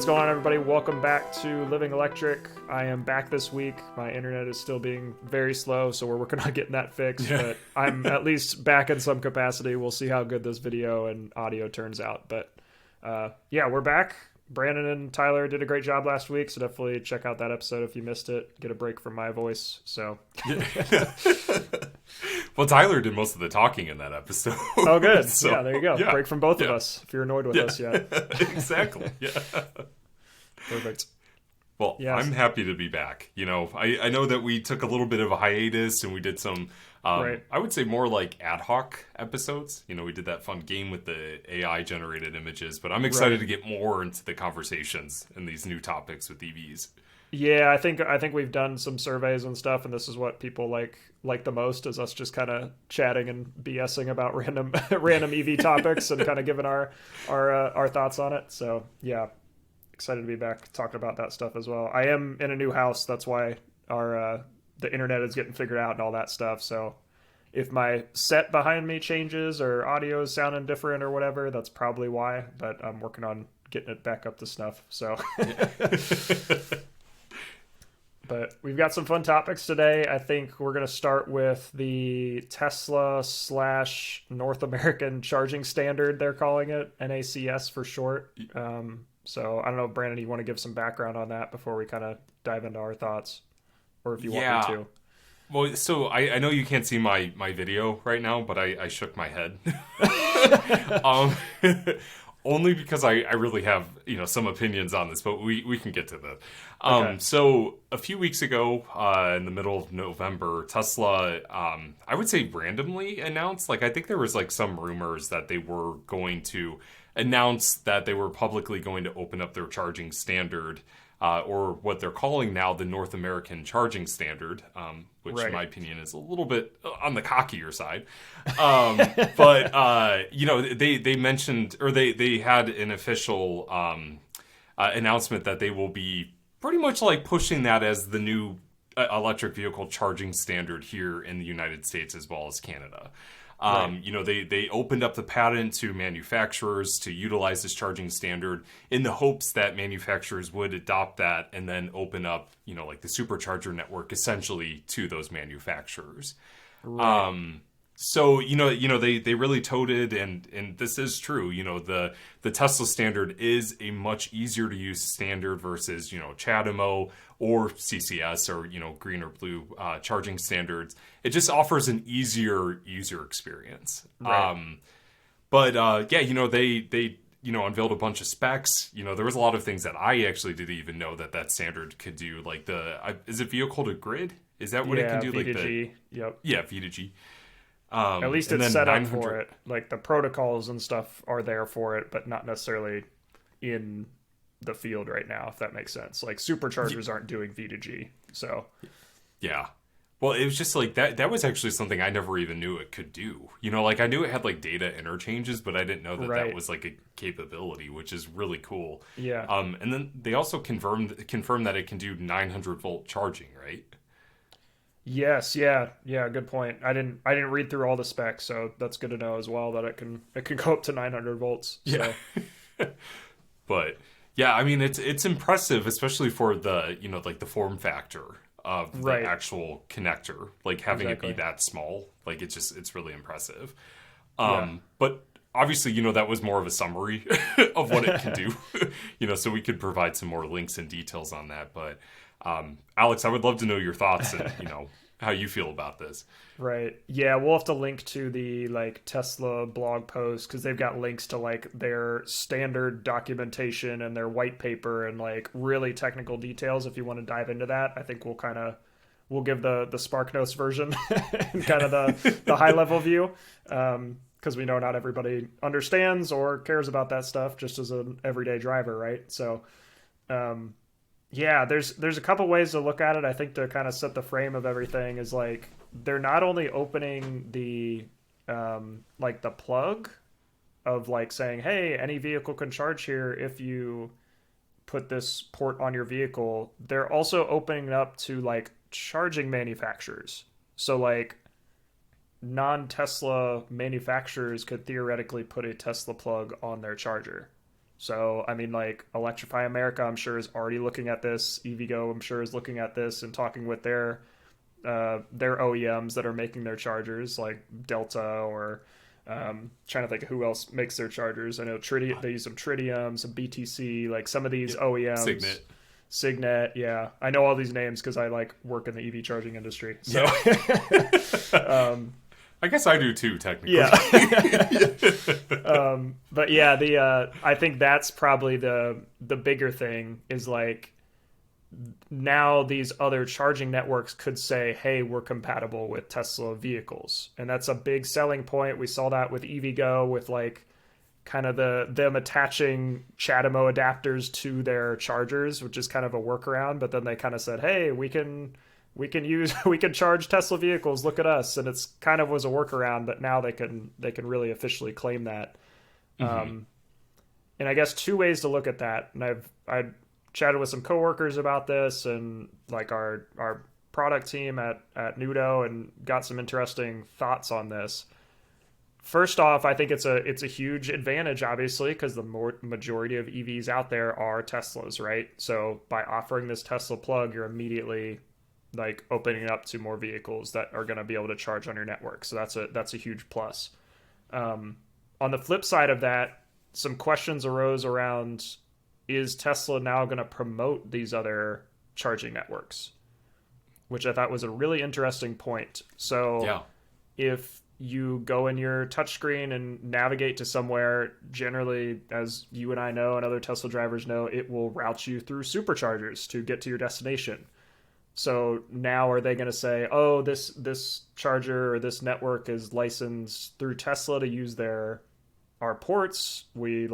going on, everybody? Welcome back to Living Electric. I am back this week. My internet is still being very slow, so we're working on getting that fixed, but I'm at least back in some capacity. We'll see how good this video and audio turns out, but yeah, we're back. Brandon and Tyler did a great job last week, so definitely check out that episode if you missed it. Get a break from my voice. So, well, Tyler did most of the talking in that episode. Oh, good. So, yeah, there you go. Yeah. Break from both of us if you're annoyed with us yet. Exactly. Yeah. Perfect. Well, yes. I'm happy to be back. You know, I know that we took a little bit of a hiatus and we did some, I would say more like ad hoc episodes. You know, we did that fun game with the AI generated images, but I'm excited to get more into the conversations and these new topics with EVs. Yeah, I think we've done some surveys and stuff, and this is what people like the most, is us just kind of chatting and BSing about random EV topics and kind of giving our thoughts on it. So yeah, excited to be back talking about that stuff as well. I am in a new house, that's why the internet is getting figured out and all that stuff. So if my set behind me changes or audio is sounding different or whatever, that's probably why. But I'm working on getting it back up to snuff. So. But we've got some fun topics today. I think we're going to start with the Tesla / North American Charging Standard, they're calling it, NACS for short. So I don't know, Brandon, you want to give some background on that before we kind of dive into our thoughts? Or if you want me to. Well, so I know you can't see my video right now, but I shook my head. Only because I really have, some opinions on this, but we can get to that. Okay. So a few weeks ago, in the middle of November, Tesla, I would say randomly announced, I think there was some rumors that they were going to announce that they were publicly going to open up their charging standard, or what they're calling now the North American Charging Standard, which in my opinion is a little bit on the cockier side. But, they mentioned, or they had an official announcement that they will be pretty much pushing that as the new electric vehicle charging standard here in the United States as well as Canada. They opened up the patent to manufacturers to utilize this charging standard in the hopes that manufacturers would adopt that and then open up, the supercharger network essentially to those manufacturers. Right. So, they really toted, and this is true, the Tesla standard is a much easier to use standard versus, CHAdeMO or CCS or, green or blue charging standards. It just offers an easier user experience. Right. They unveiled a bunch of specs. There was a lot of things that I actually didn't even know that standard could do. Is it vehicle to grid? Is that what it can do? V2G. Yep. Yeah, V2G. At least it's set up for it. The protocols and stuff are there for it, but not necessarily in the field right now, if that makes sense. Superchargers aren't doing V2G, so. Yeah. Well, it was just that was actually something I never even knew it could do. I knew it had data interchanges, but I didn't know that was a capability, which is really cool. Yeah. And then they also confirmed that it can do 900 volt charging, right? Yes, yeah, good point. I didn't read through all the specs, so that's good to know as well that it can go up to 900 volts. So. Yeah. But yeah, I mean it's impressive, especially for the the form factor of the actual connector, having it be that small. It's really impressive. But obviously, that was more of a summary of what it can do. So we could provide some more links and details on that, but Alex, I would love to know your thoughts and, how you feel about this. Right. Yeah, we'll have to link to the Tesla blog post because they've got links to their standard documentation and their white paper and really technical details if you want to dive into that. I think we'll give the SparkNotes version and kind of the high level view. Because we know not everybody understands or cares about that stuff just as an everyday driver, right? So, yeah, there's a couple ways to look at it. I think to kind of set the frame of everything is they're not only opening the the plug of saying, hey, any vehicle can charge here if you put this port on your vehicle. They're also opening it up to charging manufacturers. So non-Tesla manufacturers could theoretically put a Tesla plug on their charger. So, I mean, like Electrify America, I'm sure is already looking at this. EVgo, I'm sure is looking at this and talking with their OEMs that are making their chargers, like Delta or trying to think of who else makes their chargers. I know they use some Tritium, some BTC, like some of these Yep. OEMs. Signet. Signet, yeah. I know all these names because I like work in the EV charging industry. So, Yeah. I guess I do too, technically. yeah. But yeah, I think that's probably the bigger thing is like now these other charging networks could say, hey, we're compatible with Tesla vehicles. And that's a big selling point. We saw that with EVgo with like kind of them attaching CHAdeMO adapters to their chargers, which is kind of a workaround. But then they kind of said, hey, we can charge Tesla vehicles. Look at us. And it's kind of was a workaround, but now they can really officially claim that. Mm-hmm. And I guess two ways to look at that. And I chatted with some coworkers about this and like our product team at Nudo and got some interesting thoughts on this. First off, I think it's a huge advantage, obviously, because the majority of EVs out there are Teslas, right? So by offering this Tesla plug, you're immediately like opening it up to more vehicles that are going to be able to charge on your network. So that's a huge plus. On the flip side of that, some questions arose around, is Tesla now going to promote these other charging networks? Which I thought was a really interesting point. So Yeah. if you go in your touchscreen and navigate to somewhere, generally, as you and I know and other Tesla drivers know, it will route you through superchargers to get to your destination. So now are they going to say, oh, this charger or this network is licensed through Tesla to use our ports? We're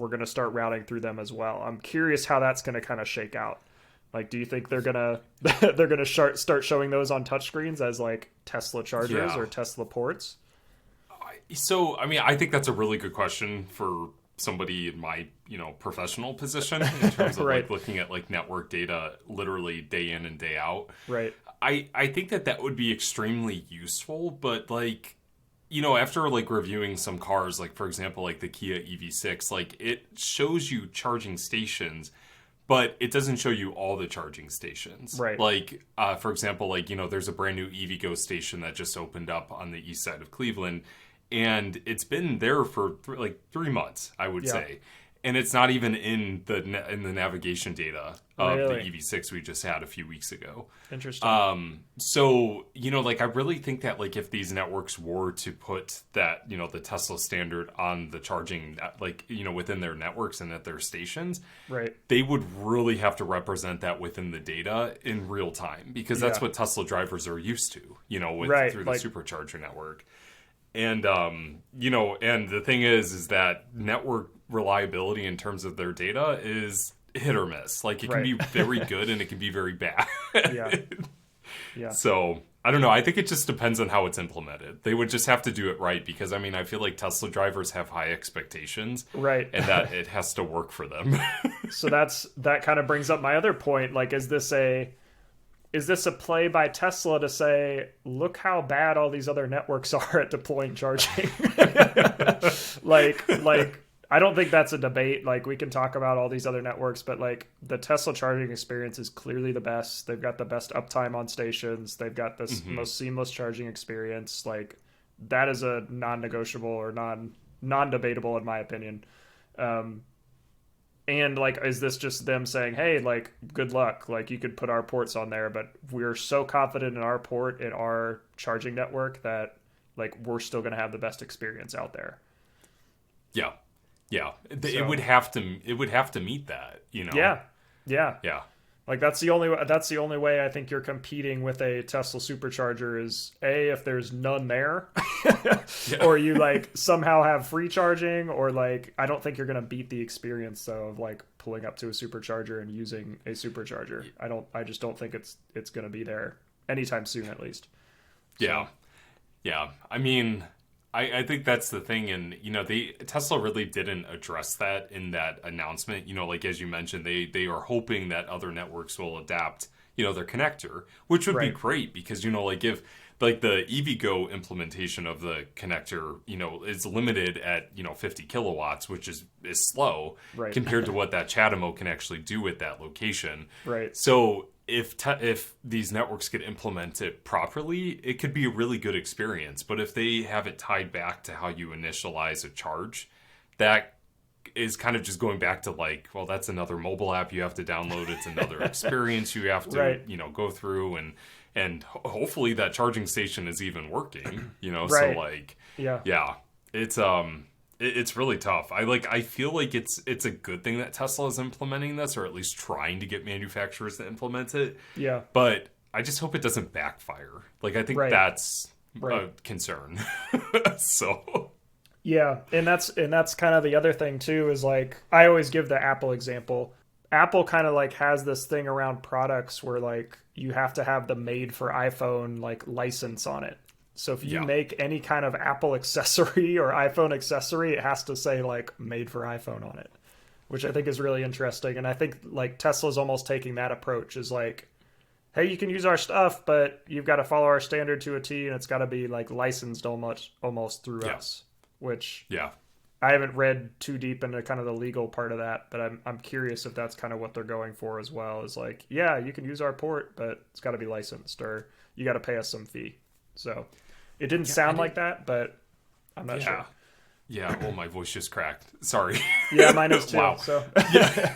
going to start routing through them as well. I'm curious how that's going to kind of shake out. Like, do you think they're gonna start showing those on touchscreens as like Tesla chargers or Tesla ports? So, I mean, I think that's a really good question for somebody in my, professional position in terms of Right. like looking at like network data literally day in and day out. Right. I think that would be extremely useful, but like, after like reviewing some cars, like for example, like the Kia EV6, like it shows you charging stations, but it doesn't show you all the charging stations. Right. Like, for example, like, there's a brand new EVgo station that just opened up on the east side of Cleveland, and it's been there for 3 months, I would say. And it's not even in the navigation data of the EV6 we just had a few weeks ago. Interesting. So, like, I really think that, like, if these networks were to put that, the Tesla standard on the charging, like, within their networks and at their stations, right. they would really have to represent that within the data in real time, because that's what Tesla drivers are used to, through the supercharger network. And, and the thing is that network reliability in terms of their data is hit or miss. Like, it can be very good and it can be very bad. Yeah. So, I don't know. I think it just depends on how it's implemented. They would just have to do it right, because, I mean, I feel like Tesla drivers have high expectations. Right. And that it has to work for them. So that kind of brings up my other point. Like, is this a play by Tesla to say, look how bad all these other networks are at deploying charging? like I don't think that's a debate. Like, we can talk about all these other networks, but like the Tesla charging experience is clearly the best. They've got the best uptime on stations. They've got this most seamless charging experience. Like, that is a non-negotiable or non-debatable in my opinion. And like, is this just them saying, hey, like, good luck, like, you could put our ports on there, but we're so confident in our port, in our charging network, that like we're still going to have the best experience out there? It would have to meet that, yeah Like, that's the only way I think you're competing with a Tesla supercharger is if there's none there, or you like somehow have free charging, or like, I don't think you're going to beat the experience though of like pulling up to a supercharger and using a supercharger. I just don't think it's going to be there anytime soon, at least. So. Yeah. I mean, I think that's the thing, and Tesla really didn't address that in that announcement. Like, as you mentioned, they are hoping that other networks will adapt, their connector, which would be Right. great because, like if like the EVgo implementation of the connector, is limited at, 50 kilowatts, which is slow Right. compared to what that CHAdeMO can actually do at that location. Right. So if these networks get implemented properly, it could be a really good experience. But if they have it tied back to how you initialize a charge, that is kind of just going back to like, well, that's another mobile app you have to download. It's another experience you have to, Right. go through, and hopefully that charging station is even working, so Right. like, Yeah. yeah, it's really tough. I feel like it's a good thing that Tesla is implementing this, or at least trying to get manufacturers to implement it. Yeah. But I just hope it doesn't backfire. Like, I think Right. that's Right. a concern. So, Yeah, and that's kind of the other thing too, is like I always give the Apple example. Apple kind of like has this thing around products where like you have to have the made for iPhone like license on it. So if you yeah, make any kind of Apple accessory or iPhone accessory, it has to say like made for iPhone on it, which I think is really interesting. And I think like Tesla's almost taking that approach, is like, hey, you can use our stuff, but you've got to follow our standard to a T, and it's got to be like licensed almost through yeah, us, which yeah. I haven't read too deep into kind of the legal part of that, but I'm curious if that's kind of what they're going for as well. Is like, yeah, you can use our port, but it's got to be licensed, or you got to pay us some fee. So it didn't sound like that, but I'm not sure. Yeah. Well, my voice just cracked. Sorry. Yeah, mine is too. Wow. So Yeah.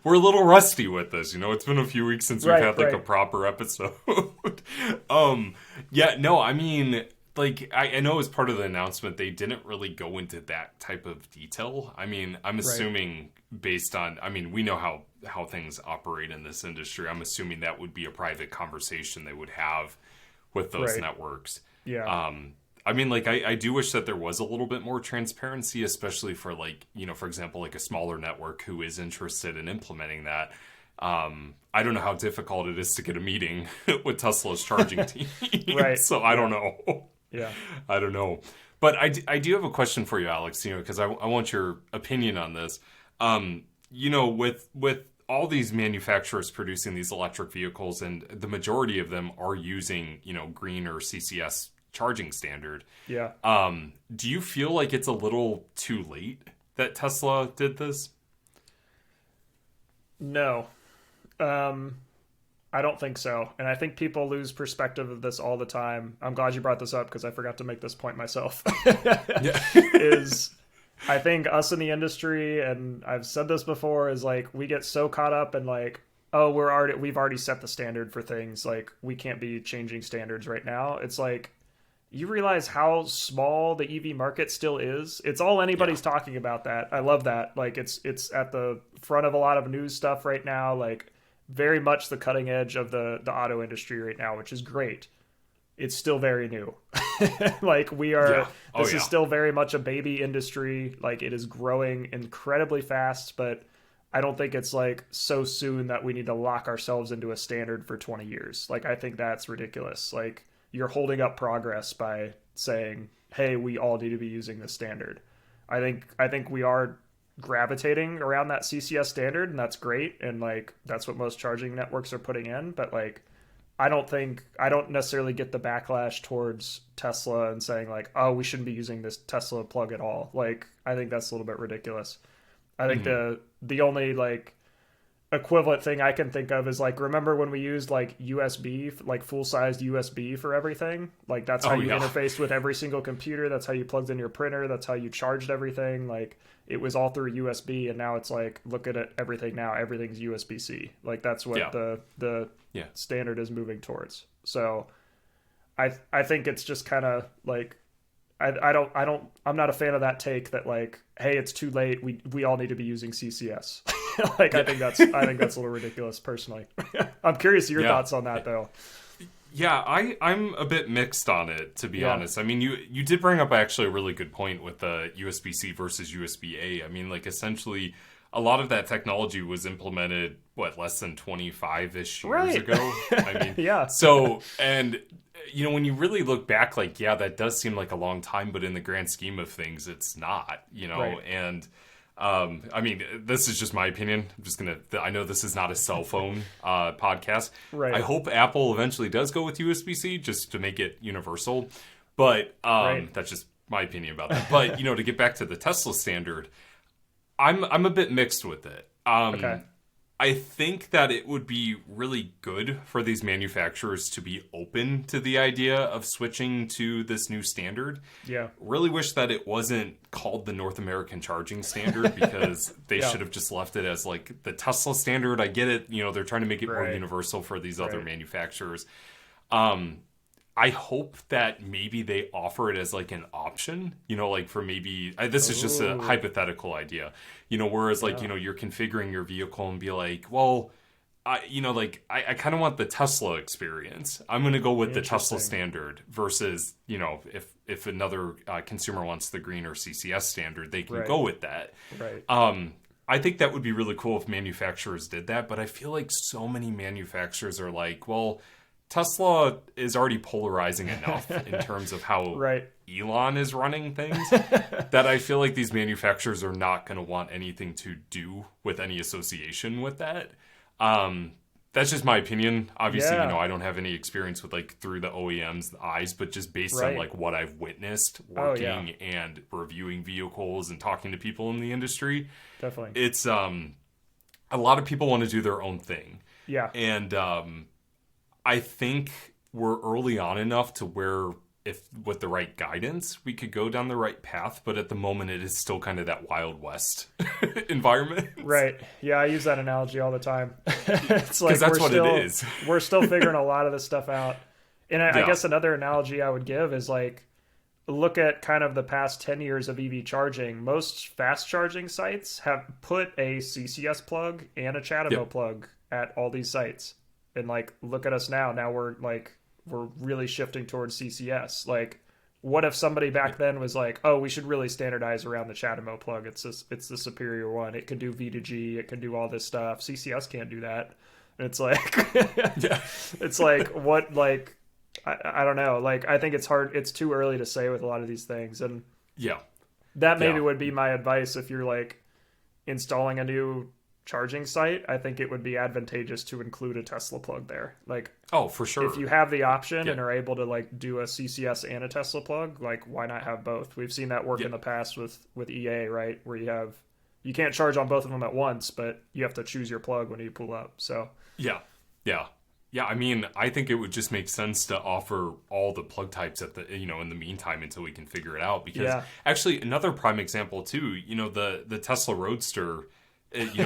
We're a little rusty with this, it's been a few weeks since we've had like a right. proper episode. Yeah, no, I mean, like I know as part of the announcement they didn't really go into that type of detail. I mean, I'm assuming based on, I mean, we know how things operate in this industry. I'm assuming that would be a private conversation they would have with those Right. networks. Yeah. I mean, like, I do wish that there was a little bit more transparency, especially for, like, for example, like a smaller network who is interested in implementing that. I don't know how difficult it is to get a meeting with Tesla's charging team. Right. So I don't know. Yeah. I don't know. But I do have a question for you, Alex, because I want your opinion on this. With all these manufacturers producing these electric vehicles, and the majority of them are using, green or CCS charging standard. Yeah. Do you feel like it's a little too late that Tesla did this? No. I don't think so. And I think people lose perspective of this all the time. I'm glad you brought this up because I forgot to make this point myself. Yeah. Is I think us in the industry, and I've said this before, is like we get so caught up in like, oh, we've already set the standard for things. Like we can't be changing standards right now. It's like you realize how small the EV market still is. It's all anybody's talking about that. I love that. Like it's at the front of a lot of news stuff right now. Like very much the cutting edge of the auto industry right now, which is great. It's still very new. Like we are, Yeah. Oh, this yeah. is still very much a baby industry. Like it is growing incredibly fast, but I don't think it's like so soon that we need to lock ourselves into a standard for 20 years. Like I think that's ridiculous. Like you're holding up progress by saying, hey, we all need to be using this standard. I think we are gravitating around that CCS standard, and that's great, and like that's what most charging networks are putting in, but like I don't necessarily get the backlash towards Tesla and saying like, oh, we shouldn't be using this Tesla plug at all. Like I think that's a little bit ridiculous. I think the only like equivalent thing I can think of is like, remember when we used like USB, like full-sized USB for everything? Like that's how you interfaced with every single computer. That's how you plugged in your printer. That's how you charged everything. Like it was all through USB, and now it's like, look at it, everything now. Everything's USB-C. Like that's what the standard is moving towards. So I think it's just kind of like, I'm not a fan of that take that like, hey, it's too late. We all need to be using CCS. Like I think that's a little ridiculous personally. I'm curious your thoughts on that though. Yeah, I'm a bit mixed on it, to be honest. I mean, you did bring up actually a really good point with the USB-C versus USB-A. I mean, like essentially a lot of that technology was implemented less than 25-ish years ago. I mean, so, and when you really look back, like, yeah, that does seem like a long time, but in the grand scheme of things, it's not, and I mean, this is just my opinion. I'm just gonna. I know this is not a cell phone podcast. Right. I hope Apple eventually does go with USB-C just to make it universal. But Right. that's just my opinion about that. But to get back to the Tesla standard, I'm a bit mixed with it. Okay. I think that it would be really good for these manufacturers to be open to the idea of switching to this new standard. Yeah. Really wish that it wasn't called the North American Charging Standard, because they Yeah. should have just left it as like the Tesla standard. I get it. They're trying to make it more Right. universal for these other Right. manufacturers. I hope that maybe they offer it as like an option, like for maybe, this is just a Ooh. hypothetical idea, whereas like, Yeah. you're configuring your vehicle and be like, well, I kind of want the Tesla experience. I'm going to go with the Tesla Interesting. standard versus, if another consumer wants the green or CCS standard, they can Right. go with that. Right. I think that would be really cool if manufacturers did that, but I feel like so many manufacturers are like, well, Tesla is already polarizing enough in terms of how Right. Elon is running things that I feel like these manufacturers are not going to want anything to do with any association with that. That's just my opinion. Obviously, Yeah. I don't have any experience with like through the OEM's eyes, but just based on Right. like what I've witnessed Oh, working yeah. and reviewing vehicles and talking to people in the industry, Definitely. it's a lot of people want to do their own thing. Yeah. And I think we're early on enough to where if with the right guidance, we could go down the right path. But at the moment, it is still kind of that Wild West environment. Right. Yeah, I use that analogy all the time. It's like that's we're what still, it is. We're still figuring a lot of this stuff out. And I Yeah. guess another analogy I would give is like, look at kind of the past 10 years of EV charging. Most fast charging sites have put a CCS plug and a CHAdeMO Yep. plug at all these sites. And like, look at us now. Now we're really shifting towards CCS. Like, what if somebody back then was like, oh, we should really standardize around the CHAdeMO plug. It's the superior one. It can do V2G. It can do all this stuff. CCS can't do that. And it's like, Yeah. it's like, what, like, I don't know. Like, I think it's hard. It's too early to say with a lot of these things. And Yeah. that maybe Yeah. would be my advice if you're like installing a new charging site. I think it would be advantageous to include a Tesla plug there. Like, Oh, for sure. if you have the option Yeah. and are able to like do a CCS and a Tesla plug, like why not have both? We've seen that work Yeah. in the past with EA, right? Where you can't charge on both of them at once, but you have to choose your plug when you pull up. So Yeah. Yeah. Yeah, I mean, I think it would just make sense to offer all the plug types at the in the meantime until we can figure it out. Because Yeah. actually, another prime example too, the Tesla Roadster,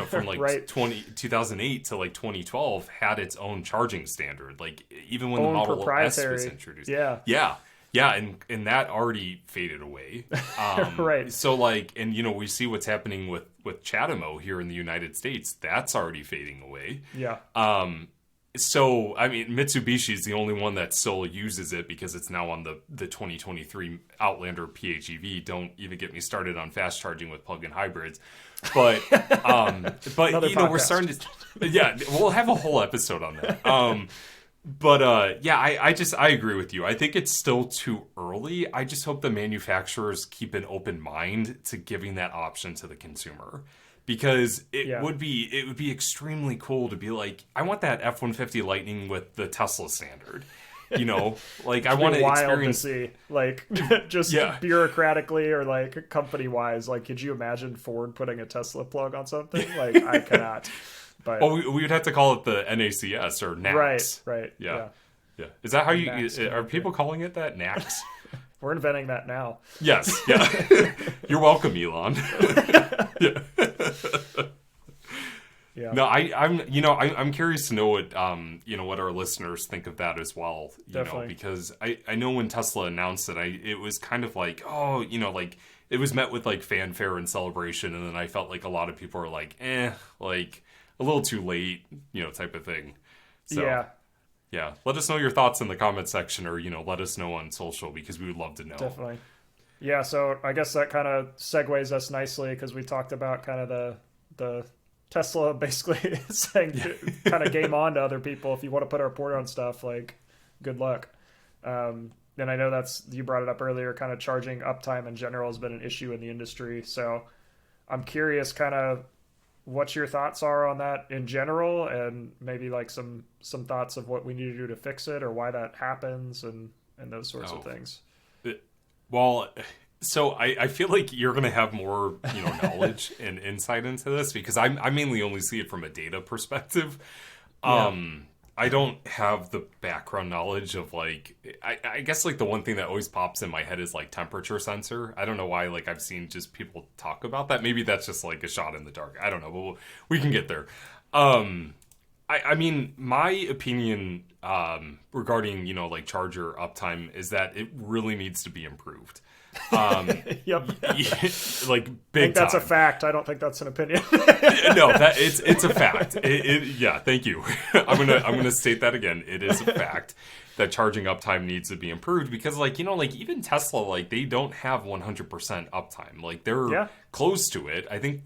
from like Right. 2008 to like 2012 had its own charging standard. Like even when Own the Model S was proprietary. introduced, Yeah. yeah, and that already faded away. Right. So like, and we see what's happening with CHAdeMO here in the United States. That's already fading away. Yeah. So, I mean, Mitsubishi is the only one that still uses it because it's now on the 2023 Outlander PHEV. Don't even get me started on fast charging with plug-in hybrids. But Another we're podcast. starting to, yeah, we'll have a whole episode on that. But yeah, I agree with you. I think it's still too early. I just hope the manufacturers keep an open mind to giving that option to the consumer. Because it would be extremely cool to be like, I want that F-150 Lightning with the Tesla standard. Like I want to wild experience. to see, like, just Yeah. bureaucratically or like company wise. Like, could you imagine Ford putting a Tesla plug on something? Like, I cannot. But Well, we would have to call it the NACS or NACS. right, Yeah. Yeah. Is that how you? NACS, Are people calling it that? NACS? We're inventing that now. Yes. Yeah. You're welcome, Elon. Yeah. Yeah. No, I'm curious to know what what our listeners think of that as well. Definitely. Because I know when Tesla announced it, it was kind of like, oh, like it was met with like fanfare and celebration, and then I felt like a lot of people are like, like a little too late, type of thing. So, Yeah. yeah. Let us know your thoughts in the comment section, or let us know on social because we would love to know. Definitely. Yeah, so I guess that kind of segues us nicely because we talked about kind of the Tesla basically saying kind of game on to other people. If you want to put our report on stuff, like, good luck. And I know you brought it up earlier, kind of charging uptime in general has been an issue in the industry. So I'm curious kind of what your thoughts are on that in general, and maybe like some thoughts of what we need to do to fix it or why that happens, and those sorts of things. Well, so I feel like you're going to have more, knowledge and insight into this because I mainly only see it from a data perspective. I don't have the background knowledge of like, I guess like the one thing that always pops in my head is like temperature sensor. I don't know why, like I've seen just people talk about that. Maybe that's just like a shot in the dark. I don't know, but we can get there. I mean, my opinion regarding, like charger uptime is that it really needs to be improved. Yep. Like big I think that's time. a fact. I don't think that's an opinion. No, that it's a fact. Yeah, thank you. I'm gonna state that again. It is a fact that charging uptime needs to be improved because, like like even Tesla, like they don't have 100% uptime. Like they're close to it. I think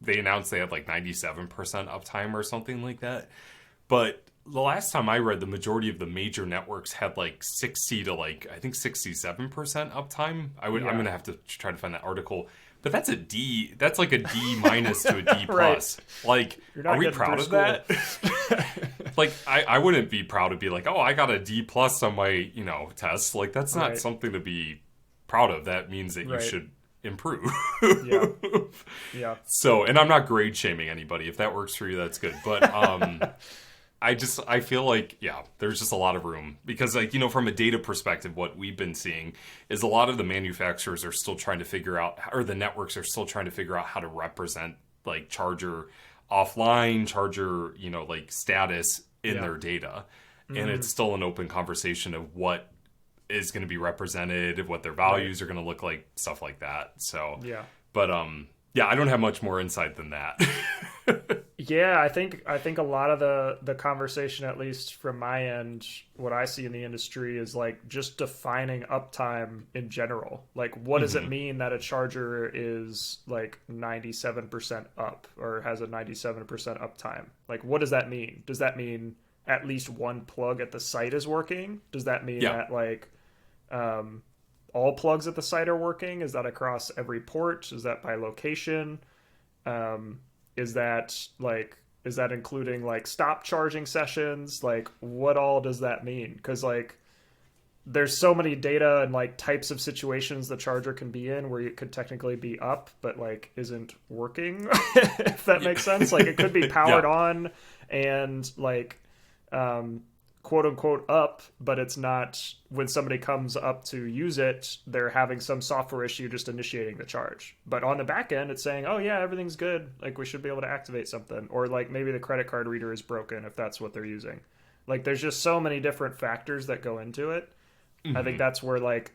they announced they had like 97% uptime or something like that. But the last time I read, the majority of the major networks had like 60 to like I think 67% uptime. I'm gonna have to try to find that article. But that's a D. That's like a D minus to a D plus. Like, are we proud of that? Like, I wouldn't be proud to be like, oh, I got a D plus on my test. Like, that's not something to be proud of. That means that you should improve. Yeah. So, and I'm not grade shaming anybody. If that works for you, that's good. But I feel like, there's just a lot of room because like, from a data perspective, what we've been seeing is a lot of the manufacturers are still trying to figure out, or the networks are still trying to figure out how to represent like charger offline, charger, like status in their data. And it's still an open conversation of what is going to be represented, what their values are going to look like, stuff like that. So, but, I don't have much more insight than that. Yeah, I think a lot of the conversation, at least from my end, what I see in the industry is like just defining uptime in general. Like, what does it mean that a charger is like 97% up or has a 97% uptime? Like, what does that mean? Does that mean at least one plug at the site is working? Does that mean that like all plugs at the site are working? Is that across every port? Is that by location? Is that including like stop charging sessions? Like, what all does that mean? Because like there's so many data and like types of situations the charger can be in where it could technically be up but like isn't working. If that makes sense. Like it could be powered on and like quote unquote up, but it's not. When somebody comes up to use it, they're having some software issue just initiating the charge. But on the back end, it's saying, oh yeah, everything's good. Like we should be able to activate something. Or like maybe the credit card reader is broken if that's what they're using. Like there's just so many different factors that go into it. I think that's where like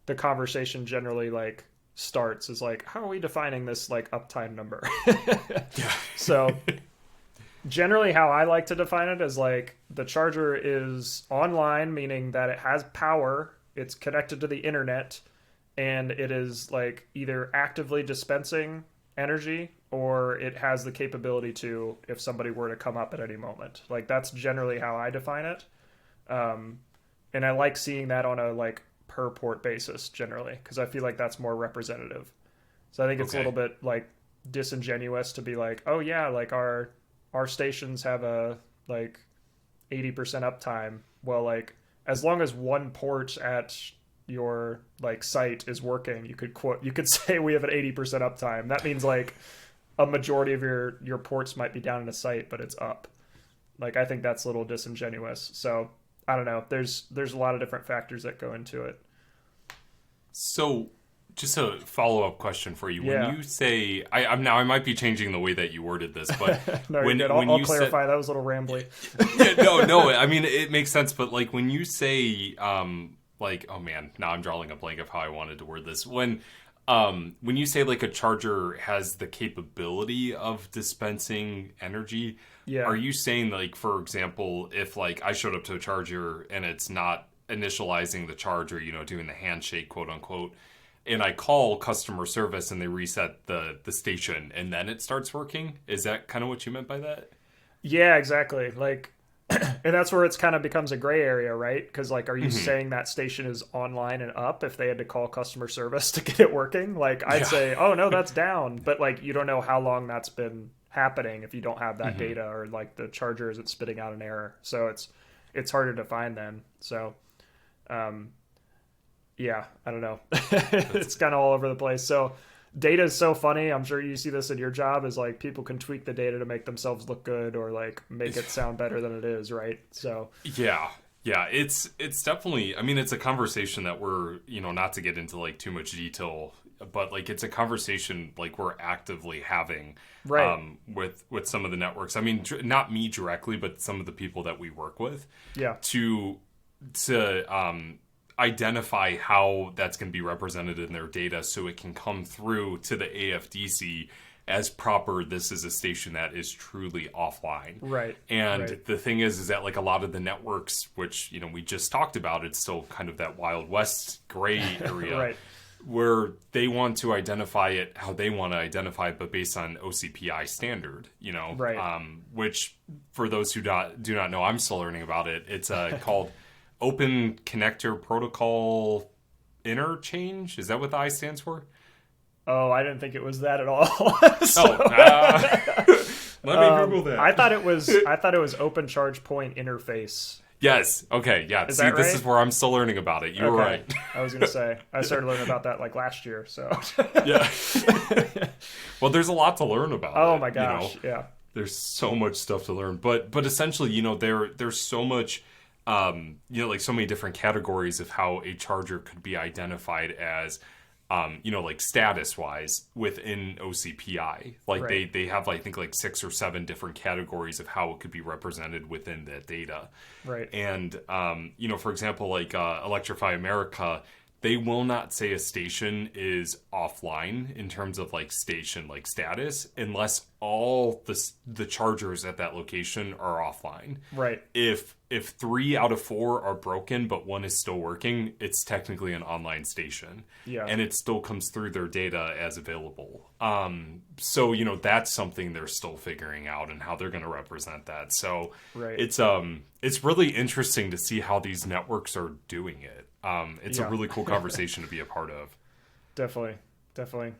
the conversation generally like starts is like, how are we defining this like uptime number? So generally how I like to define it is like the charger is online, meaning that it has power, it's connected to the internet, and it is like either actively dispensing energy or it has the capability to if somebody were to come up at any moment. Like that's generally how I define it. And I like seeing that on a like per port basis generally because I feel like that's more representative. So I think it's a little bit like disingenuous to be like, oh yeah, like our stations have a like 80% uptime. Well, like as long as one port at your like site is working, you could say we have an 80% uptime. That means like a majority of your ports might be down in a site, but it's up. Like I think that's a little disingenuous. So I don't know. There's a lot of different factors that go into it. So just a follow-up question for you. When you say, I might be changing the way that you worded this, but no, when I'll clarify. That was a little rambly. No, I mean, it makes sense, but like when you say, like, oh man, now I'm drawing a blank of how I wanted to word this. When you say like a charger has the capability of dispensing energy, are you saying like, for example, if like I showed up to a charger and it's not initializing the charge or, doing the handshake, quote unquote, and I call customer service and they reset the station and then it starts working? Is that kind of what you meant by that? Yeah, exactly. Like And that's where it's kind of becomes a gray area, right? Because like, are you Mhm. saying that station is online and up if they had to call customer service to get it working? Like, I'd Yeah. say, oh no, that's down, but like, you don't know how long that's been happening if you don't have that Mhm. data, or like the charger isn't spitting out an error. So it's harder to find then. So um, yeah, I don't know. That's It's kind of all over the place. So data is so funny. I'm sure you see this in your job, is like people can tweak the data to make themselves look good or like make it sound better than it is, right? So yeah. Yeah, it's definitely, I mean, it's a conversation that we're, not to get into like too much detail, but like it's a conversation like we're actively having right. with some of the networks. I mean, not me directly, but some of the people that we work with Yeah. to identify how that's going to be represented in their data so it can come through to the AFDC as proper. This is a station that is truly offline. Right. And Right. the thing is that like a lot of the networks, which, we just talked about, it's still kind of that Wild West gray area Right. where they want to identify it how they want to identify it, but based on OCPI standard, Right. which for those who do not know, I'm still learning about it. It's called Open Connector Protocol Interchange. Is that what the I stands for? Oh, I didn't think it was that at all. Oh, So, let me Google that. I thought it was open charge point interface. Yes. Okay. Yeah. Is See, that this is right? where I'm still learning about it. You were Okay. right. I was gonna say I started learning about that like last year. So. Yeah. Well, there's a lot to learn about Oh it. my gosh. Yeah. There's so much stuff to learn, but essentially, there's so much, like so many different categories of how a charger could be identified as, like status wise within OCPI. Like Right. they have, I think, like 6 or 7 different categories of how it could be represented within that data. Right. And, for example, like Electrify America, they will not say a station is offline in terms of like station like status unless all the chargers at that location are offline. Right. If 3 out of 4 are broken but one is still working, it's technically an online station, Yeah. and it still comes through their data as available. So that's something they're still figuring out and how they're going to represent that. So Right. it's really interesting to see how these networks are doing it. It's a Yeah. really cool conversation to be a part of. Definitely. Definitely.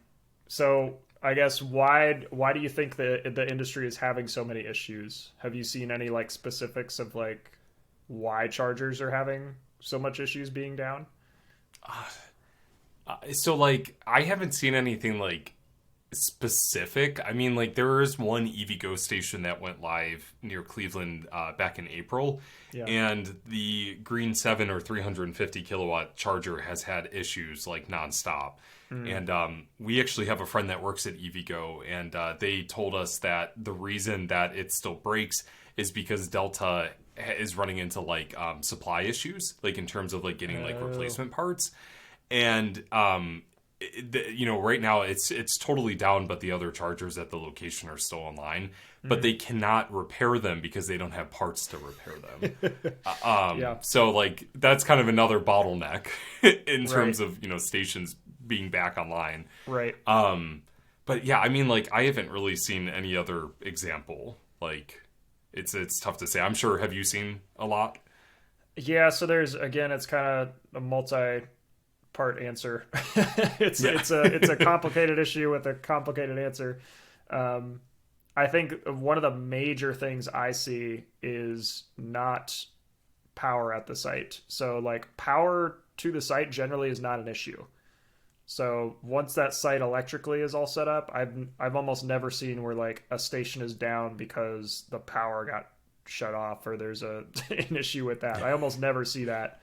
So I guess why do you think the industry is having so many issues? Have you seen any like specifics of like why chargers are having so much issues being down? So like I haven't seen anything like specific. I mean, like there is one EVgo station that went live near Cleveland back in April, Yeah. and the Green 7 or 350 kilowatt charger has had issues like nonstop. And we actually have a friend that works at EVgo, and they told us that the reason that it still breaks is because Delta is running into like supply issues, like in terms of like getting like Oh. replacement parts. And right now it's totally down, but the other chargers at the location are still online, but they cannot repair them because they don't have parts to repair them. Yeah. So like that's kind of another bottleneck in terms Right. of stations being back online. Right. But yeah, I mean, like I haven't really seen any other example. Like it's tough to say. I'm sure. Have you seen a lot? Yeah, so there's again, it's kind of a multi-part answer. Yeah. It's a complicated issue with a complicated answer. Um, I think one of the major things I see is not power at the site. So like power to the site generally is not an issue. So once that site electrically is all set up, I've almost never seen where like a station is down because the power got shut off or there's an issue with that. I almost never see that.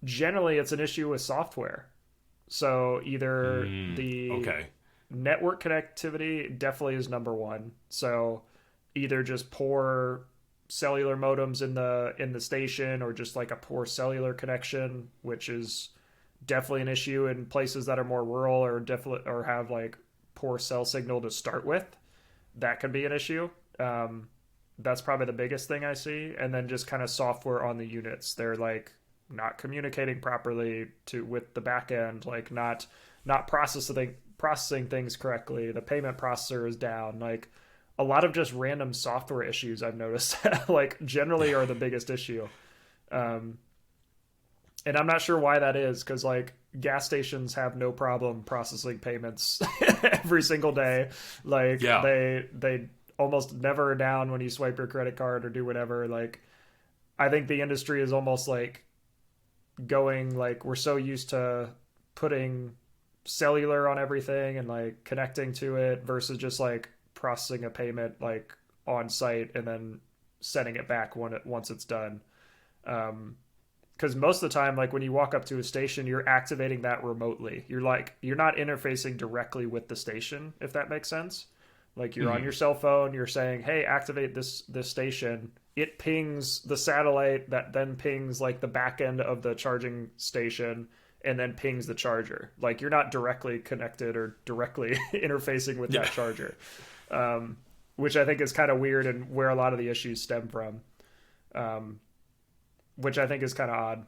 Generally, it's an issue with software. So either the Okay. network connectivity definitely is number one. So either just poor cellular modems in the station or just like a poor cellular connection, which is definitely an issue in places that are more rural or definitely or have like poor cell signal to start with. That could be an issue. That's probably the biggest thing I see, and then just kind of software on the units. They're like not communicating properly to with the back end, like not processing things correctly. The payment processor is down. Like a lot of just random software issues I've noticed like generally are the biggest issue. Um, and I'm not sure why that is, because like gas stations have no problem processing payments every single day. Like Yeah. they almost never are down when you swipe your credit card or do whatever. Like I think the industry is almost like going like we're so used to putting cellular on everything and like connecting to it versus just like processing a payment like on site and then sending it back once it's done. Because most of the time, like when you walk up to a station, you're activating that remotely. You're not interfacing directly with the station, if that makes sense. Like you're on your cell phone, you're saying, "Hey, activate this station." It pings the satellite that then pings like the back end of the charging station and then pings the charger. Like you're not directly connected or directly interfacing with that charger, which I think is kind of weird and where a lot of the issues stem from. Which I think is kind of odd.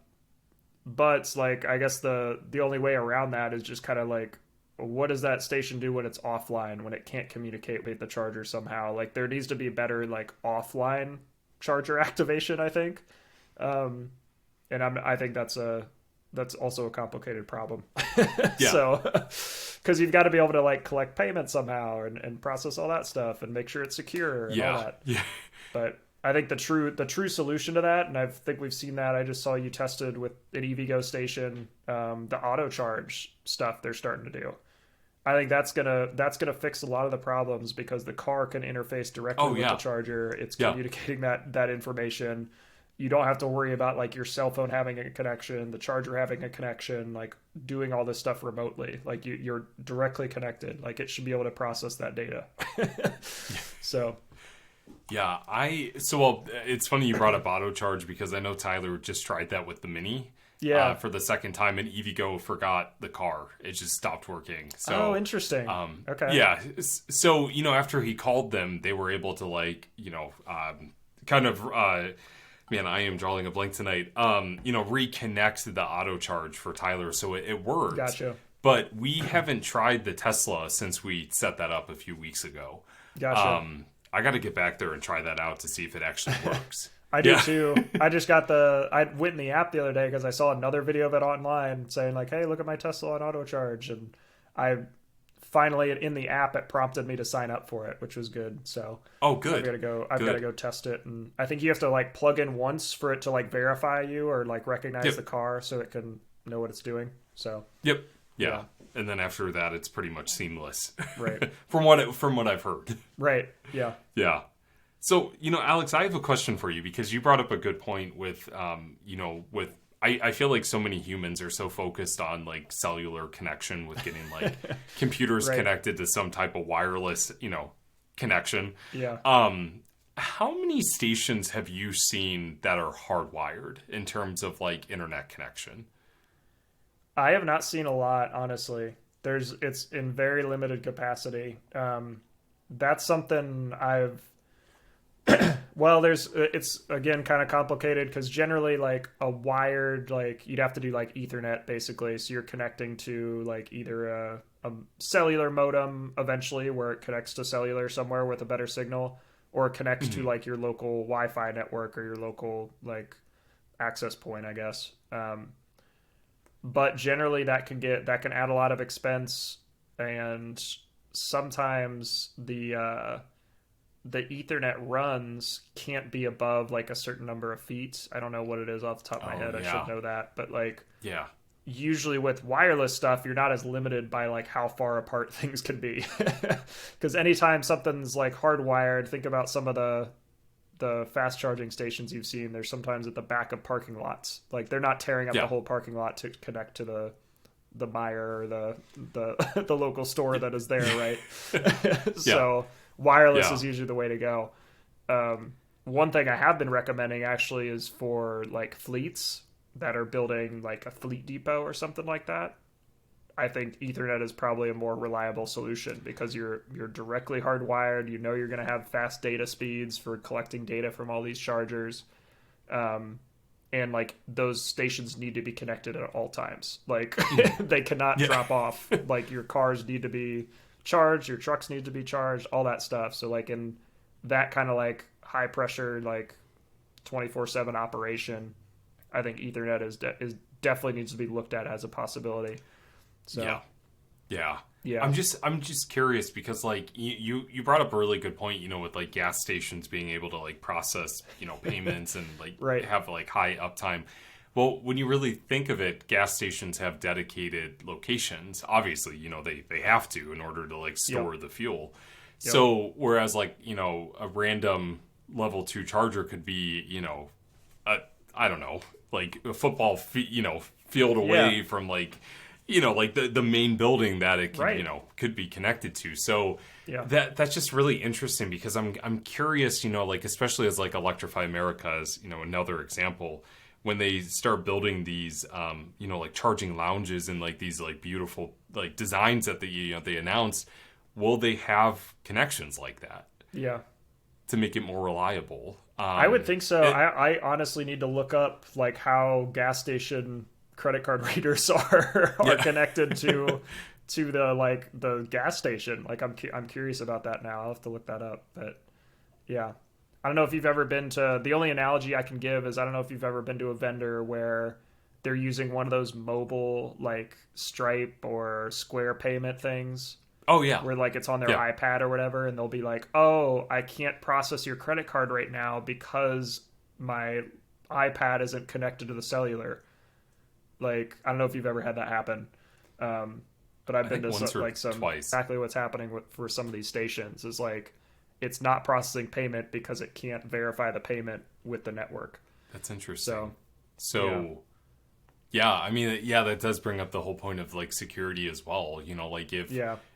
But like I guess the only way around that is just kind of like, what does that station do when it's offline, when it can't communicate with the charger somehow? Like there needs to be better like offline charger activation, I think. And I think that's also a complicated problem. Yeah. So because you've got to be able to like collect payments somehow and process all that stuff and make sure it's secure and all that. Yeah. But I think the true solution to that, and I think we've seen that. I just saw you tested with an EVgo station, the auto charge stuff they're starting to do. I think that's gonna fix a lot of the problems because the car can interface directly with the charger. It's communicating that information. You don't have to worry about like your cell phone having a connection, the charger having a connection, like doing all this stuff remotely. Like you're directly connected. Like it should be able to process that data. So. Yeah, it's funny you brought up auto charge because I know Tyler just tried that with the Mini. Yeah. For the second time, and EVgo forgot the car. It just stopped working. So, interesting. Okay. Yeah. So, after he called them, they were able to kind of, man, I am drawing a blank tonight. Reconnect the auto charge for Tyler. So it worked. Gotcha. But we haven't tried the Tesla since we set that up a few weeks ago. Gotcha. I got to get back there and try that out to see if it actually works. I do too. I just I went in the app the other day because I saw another video of it online saying like, "Hey, look at my Tesla on auto charge," and I finally in the app it prompted me to sign up for it, which was good. So good. I've got to go test it, and I think you have to like plug in once for it to like verify you or like recognize the car so it can know what it's doing. So yeah. And then after that, it's pretty much seamless, right? from what I've heard, right? Yeah. So, Alex, I have a question for you because you brought up a good point with, I feel like so many humans are so focused on like cellular connection with getting like computers connected to some type of wireless, connection. Yeah. How many stations have you seen that are hardwired in terms of like internet connection? I have not seen a lot, honestly. It's in very limited capacity. That's something it's again kind of complicated because generally like a wired, like you'd have to do like Ethernet basically. So you're connecting to like either a cellular modem eventually where it connects to cellular somewhere with a better signal, or it connects to like your local Wi-Fi network or your local like access point, I guess. But generally that can add a lot of expense, and sometimes the Ethernet runs can't be above like a certain number of feet. I don't know what it is off the top of my head. I should know that. But like, usually with wireless stuff, you're not as limited by like how far apart things can be. Because anytime something's like hardwired, think about some of the fast charging stations you've seen. They're sometimes at the back of parking lots. Like they're not tearing up the whole parking lot to connect to the Meijer or the local store that is there, right? So wireless is usually the way to go. One thing I have been recommending actually is for like fleets that are building like a fleet depot or something like that. I think Ethernet is probably a more reliable solution because you're directly hardwired. You know you're going to have fast data speeds for collecting data from all these chargers. And like those stations need to be connected at all times. Like they cannot drop off. Like your cars need to be charged, your trucks need to be charged, all that stuff. So like in that kind of like high pressure, like 24/7 operation, I think Ethernet is definitely needs to be looked at as a possibility. So yeah. yeah. I'm just curious because like you brought up a really good point, with like gas stations being able to like process, payments and like Right. have like high uptime. Well, when you really think of it, gas stations have dedicated locations. Obviously, they have to in order to like store the fuel. So whereas like, a random level 2 charger could be, I don't know, like a football, field away from like, like the main building that it can, could be connected to. So that's just really interesting because I'm curious, like especially as like Electrify America is, another example, when they start building these, like charging lounges and like these like beautiful like designs that they announced, will they have connections like that? Yeah. To make it more reliable. I would think so. I honestly need to look up like how gas station credit card readers are connected to the like the gas station. Like I'm curious about that now. I'll have to look that up. But yeah, I don't know if you've ever been to. The only analogy I can give is I don't know if you've ever been to a vendor where they're using one of those mobile like Stripe or Square payment things. Oh yeah, where like it's on their iPad or whatever, and they'll be like, "Oh, I can't process your credit card right now because my iPad isn't connected to the cellular." Like, I don't know if you've ever had that happen, but I've been to twice. Exactly what's happening for some of these stations is like it's not processing payment because it can't verify the payment with the network. That's interesting. So yeah, I mean, that does bring up the whole point of like security as well. Like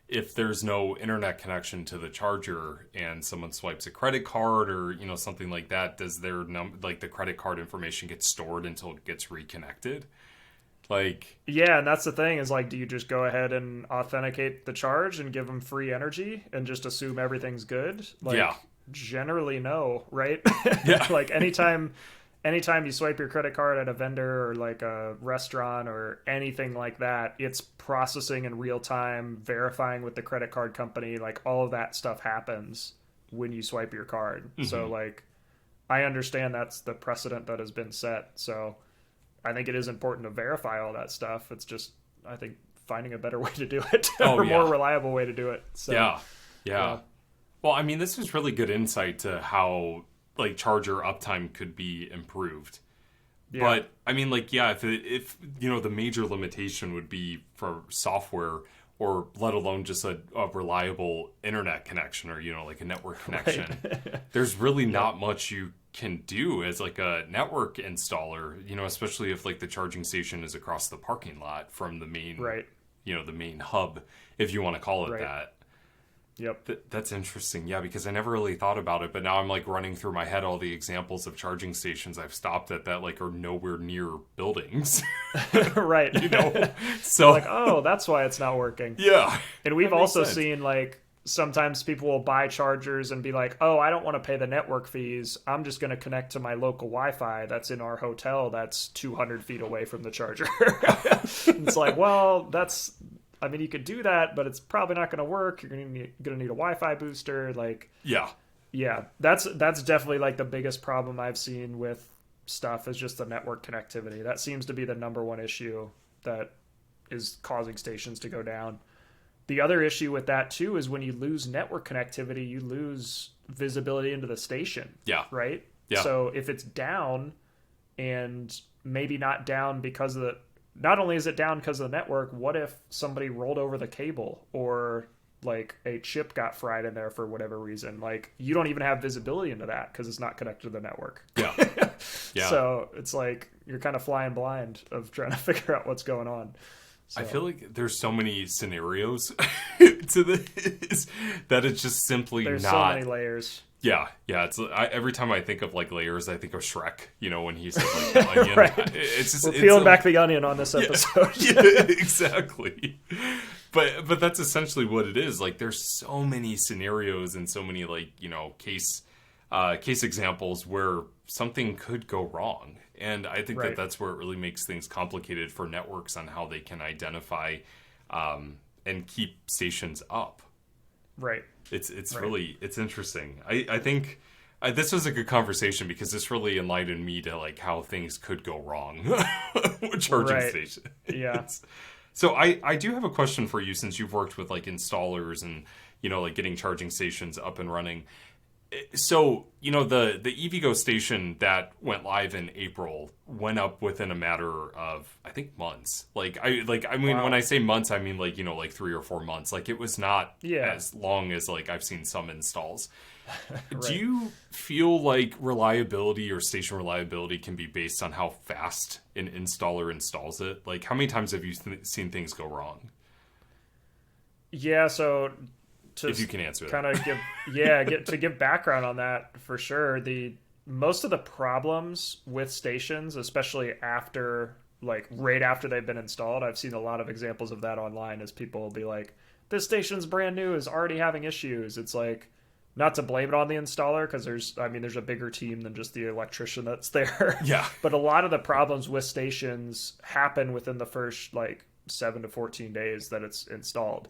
if there's no internet connection to the charger and someone swipes a credit card or something like that, does their like the credit card information get stored until it gets reconnected? Like and that's the thing is like, do you just go ahead and authenticate the charge and give them free energy and just assume everything's good? Like, generally no, right? Like anytime you swipe your credit card at a vendor or like a restaurant or anything like that, it's processing in real time, verifying with the credit card company. Like all of that stuff happens when you swipe your card. Mm-hmm. So like, I understand that's the precedent that has been set. So I think it is important to verify all that stuff. It's just, I think, finding a better way to do it or more reliable way to do it. So, yeah. Well, I mean, this was really good insight to how like charger uptime could be improved. But I mean, like, if the major limitation would be for software or let alone just a reliable internet connection or like a network connection, there's really not much you can do as like a network installer, especially if like the charging station is across the parking lot from the main the main hub, if you want to call it that. Yep. That's interesting. Yeah, because I never really thought about it, but now I'm like running through my head all the examples of charging stations I've stopped at that like are nowhere near buildings. Right. So like, oh, that's why it's not working. Yeah. And we've also seen like sometimes people will buy chargers and be like, oh, I don't want to pay the network fees. I'm just going to connect to my local Wi-Fi that's in our hotel that's 200 feet away from the charger. It's like, well, I mean, you could do that, but it's probably not going to work. You're going to need a Wi-Fi booster. Like, yeah, that's definitely like the biggest problem I've seen with stuff is just the network connectivity. That seems to be the number one issue that is causing stations to go down. The other issue with that too is when you lose network connectivity, you lose visibility into the station. Yeah. Right? Yeah. So if it's down and maybe not down because of not only is it down because of the network, what if somebody rolled over the cable or like a chip got fried in there for whatever reason? Like you don't even have visibility into that because it's not connected to the network. Yeah. Yeah. So it's like you're kind of flying blind of trying to figure out what's going on. So. I feel like there's so many scenarios to this that it's just simply there's not. So many layers. Yeah. It's every time I think of like layers, I think of Shrek. When he says like the onion, right. It's just we're peeling back the onion on this episode. Yeah, exactly. But that's essentially what it is. Like there's so many scenarios and so many like case examples where something could go wrong. And I think that's where it really makes things complicated for networks on how they can identify and keep stations up. Right. It's Right. really it's interesting. I think this was a good conversation because this really enlightened me to like how things could go wrong with charging Right. stations. Yeah. So I do have a question for you since you've worked with like installers and like getting charging stations up and running. So, the EVgo station that went live in April went up within a matter of, I think, months. I mean, when Wow. I say months, I mean like 3 or 4 months. Like it was not Yeah. as long as like I've seen some installs. Do Right. you feel like reliability or station reliability can be based on how fast an installer installs it? Like how many times have you seen things go wrong? Yeah. So to If you can answer kind that. of give, yeah, give background on that for sure. The most of the problems with stations, especially after like right after they've been installed, I've seen a lot of examples of that online. As people will be like, "This station's brand new, is already having issues." It's like not to blame it on the installer because there's a bigger team than just the electrician that's there. Yeah. But a lot of the problems with stations happen within the first like 7 to 14 days that it's installed.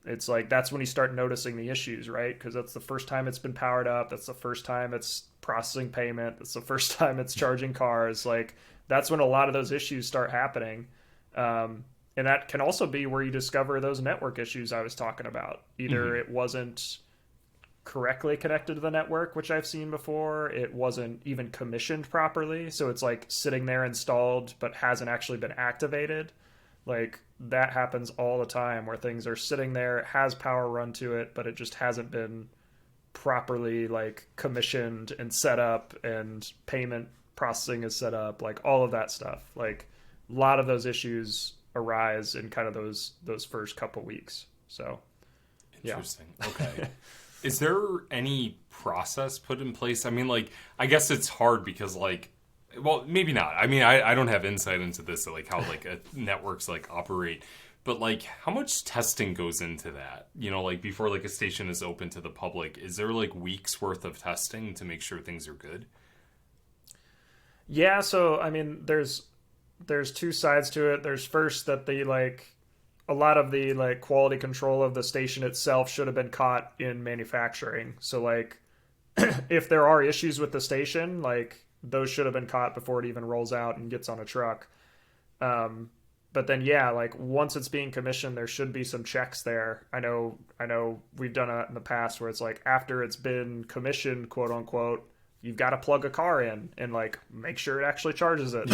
It's like that's when you start noticing the issues, right? Because that's the first time it's been powered up. That's the first time it's processing payment. That's the first time it's charging cars. Like that's when a lot of those issues start happening. And that can also be where you discover those network issues I was talking about. Either it wasn't correctly connected to the network, which I've seen before. It wasn't even commissioned properly. So it's like sitting there installed, but hasn't actually been activated. Like that happens all the time where things are sitting there, it has power run to it, but it just hasn't been properly like commissioned and set up and payment processing is set up, like all of that stuff. Like a lot of those issues arise in kind of those first couple weeks. So yeah. Interesting. Okay. Is there any process put in place? I mean, like, I guess it's hard because, like, well, maybe not. I mean, I don't have insight into this, like how like networks like operate, but like how much testing goes into that? Like before like a station is open to the public, is there like weeks worth of testing to make sure things are good? Yeah, so I mean there's two sides to it. There's first that the like a lot of the like quality control of the station itself should have been caught in manufacturing. So like if there are issues with the station, like those should have been caught before it even rolls out and gets on a truck. But then yeah, like once it's being commissioned, there should be some checks there. I know we've done it in the past where it's like after it's been commissioned, quote unquote, you've got to plug a car in and like make sure it actually charges it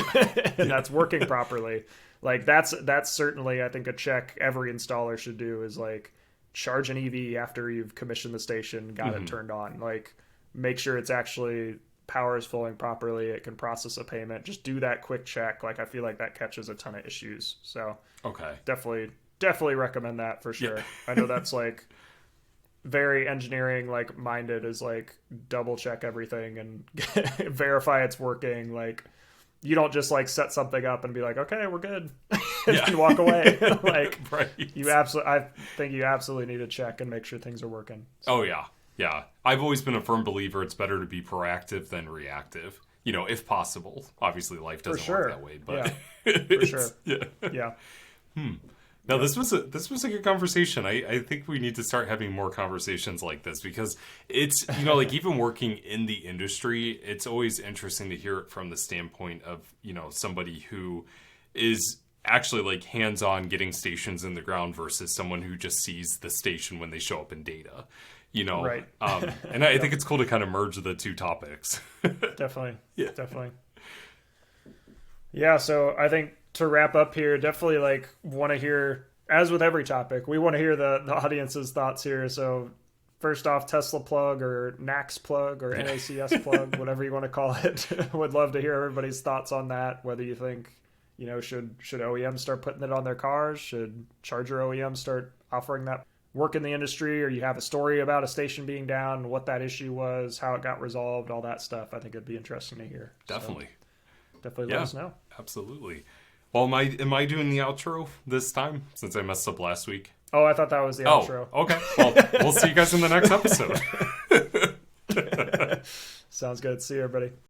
and that's working properly. Like that's certainly I think a check every installer should do is like charge an EV after you've commissioned the station, got it turned on. Like make sure it's actually power is flowing properly, it can process a payment. Just do that quick check. Like I feel like that catches a ton of issues. So Okay. definitely recommend that for sure. Yeah. I know that's like very engineering like minded is like double check everything and verify it's working. Like you don't just like set something up and be like, okay, we're good, and Yeah. then walk away. Like Right. I think you absolutely need to check and make sure things are working. Oh yeah. Yeah. I've always been a firm believer it's better to be proactive than reactive. If possible. Obviously life doesn't sure. work that way, but For sure. yeah. Yeah. Now this was a good conversation. I think we need to start having more conversations like this because it's like even working in the industry, it's always interesting to hear it from the standpoint of somebody who is actually like hands-on getting stations in the ground versus someone who just sees the station when they show up in data. Right. And I think it's cool to kind of merge the two topics. Definitely. Yeah. Definitely. Yeah, so I think to wrap up here, definitely like want to hear, as with every topic, we want to hear the audience's thoughts here. So first off, Tesla plug or NACS plug or NACS plug, whatever you want to call it. Would love to hear everybody's thoughts on that. Whether you think, should OEMs start putting it on their cars? Should charger OEMs start offering that work in the industry? Or you have a story about a station being down, what that issue was, how it got resolved, all that stuff. I think it'd be interesting to hear. Definitely. So definitely let us know. Absolutely. Well, am I doing the outro this time since I messed up last week? Oh, I thought that was the outro. Okay. Well, we'll see you guys in the next episode. Sounds good. See you, everybody.